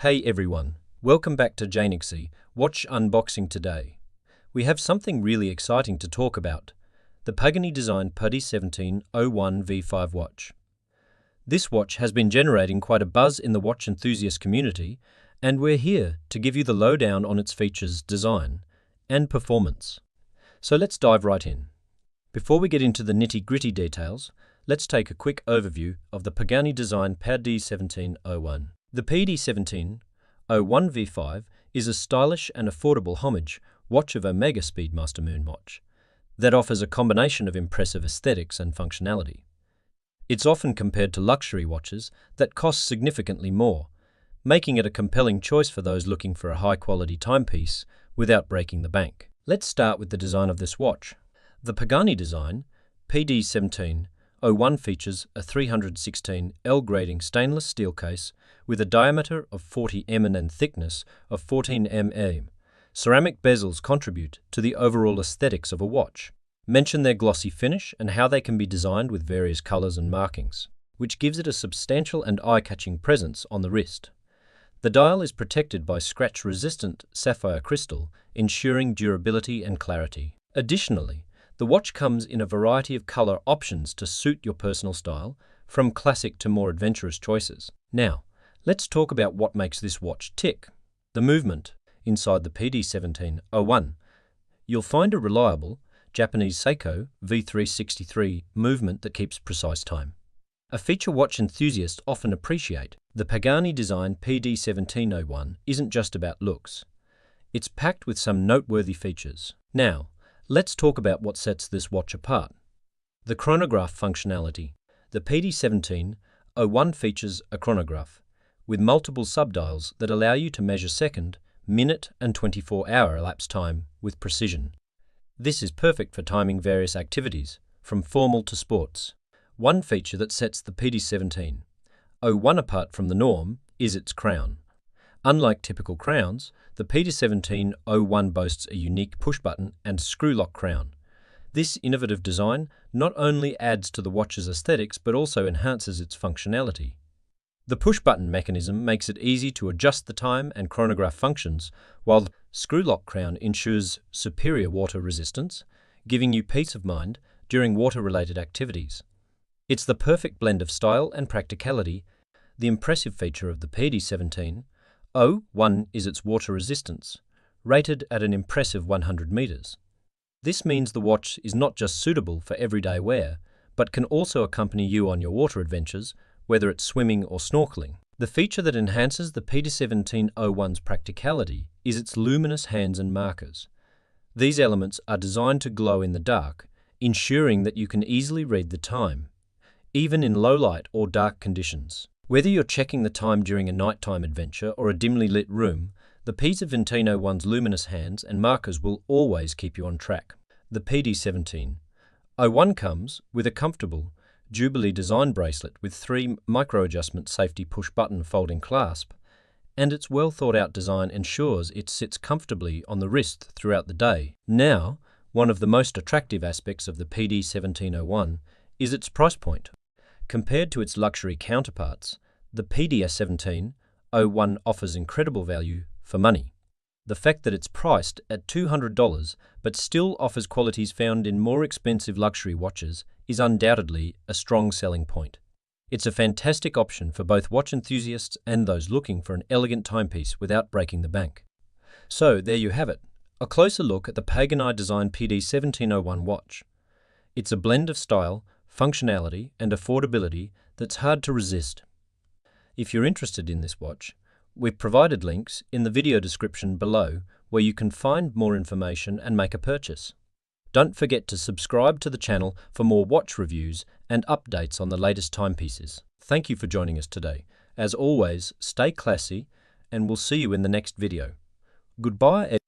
Hey everyone, welcome back to Janixy Watch Unboxing today. We have something really exciting to talk about, the Pagani Design PD 1701 V5 watch. This watch has been generating quite a buzz in the watch enthusiast community, and we're here to give you the lowdown on its features, design, and performance. So let's dive right in. Before we get into the nitty-gritty details, let's take a quick overview of the Pagani Design PD 1701. The PD 1701 V5 is a stylish and affordable homage watch of Omega Speedmaster Moon Watch that offers a combination of impressive aesthetics and functionality. It's often compared to luxury watches that cost significantly more, making it a compelling choice for those looking for a high-quality timepiece without breaking the bank. Let's start with the design of this watch. The Pagani Design PD 1701 features a 316L grading stainless steel case with a diameter of 40 mm and thickness of 14 mm. Ceramic bezels contribute to the overall aesthetics of a watch. Mention their glossy finish and how they can be designed with various colors and markings, which gives it a substantial and eye-catching presence on the wrist. The dial is protected by scratch-resistant sapphire crystal, ensuring durability and clarity. Additionally, the watch comes in a variety of color options to suit your personal style, from classic to more adventurous choices. Now, let's talk about what makes this watch tick. The movement. Inside the PD 1701, you'll find a reliable Japanese Seiko VK63 movement that keeps precise time. A feature watch enthusiasts often appreciate. The Pagani Design PD 1701 isn't just about looks. It's packed with some noteworthy features. Now, let's talk about what sets this watch apart. The chronograph functionality. The PD 1701 features a chronograph with multiple subdials that allow you to measure second, minute, and 24-hour elapsed time with precision. This is perfect for timing various activities, from formal to sports. One feature that sets the PD 1701 apart from the norm is its crown. Unlike typical crowns, the PD 1701 boasts a unique push-button and screw-lock crown. This innovative design not only adds to the watch's aesthetics but also enhances its functionality. The push-button mechanism makes it easy to adjust the time and chronograph functions, while the screw-lock crown ensures superior water resistance, giving you peace of mind during water-related activities. It's the perfect blend of style and practicality. The impressive feature of the PD 1701 is its water resistance, rated at an impressive 100 meters. This means the watch is not just suitable for everyday wear, but can also accompany you on your water adventures, whether it's swimming or snorkeling. The feature that enhances the PD 1701's practicality is its luminous hands and markers. These elements are designed to glow in the dark, ensuring that you can easily read the time, even in low light or dark conditions. Whether you're checking the time during a nighttime adventure or a dimly lit room, the PD 1701's luminous hands and markers will always keep you on track. The PD 1701 comes with a comfortable Jubilee design bracelet with 3 micro-adjustment safety push-button folding clasp, and its well-thought-out design ensures it sits comfortably on the wrist throughout the day. Now, one of the most attractive aspects of the PD 1701 is its price point. Compared to its luxury counterparts, the PD 1701 offers incredible value for money. The fact that it's priced at $200 but still offers qualities found in more expensive luxury watches is undoubtedly a strong selling point. It's a fantastic option for both watch enthusiasts and those looking for an elegant timepiece without breaking the bank. So there you have it, a closer look at the Pagani Design PD 1701 watch. It's a blend of style, functionality, and affordability that's hard to resist. If you're interested in this watch, we've provided links in the video description below where you can find more information and make a purchase. Don't forget to subscribe to the channel for more watch reviews and updates on the latest timepieces. Thank you for joining us today. As always, stay classy and we'll see you in the next video. Goodbye.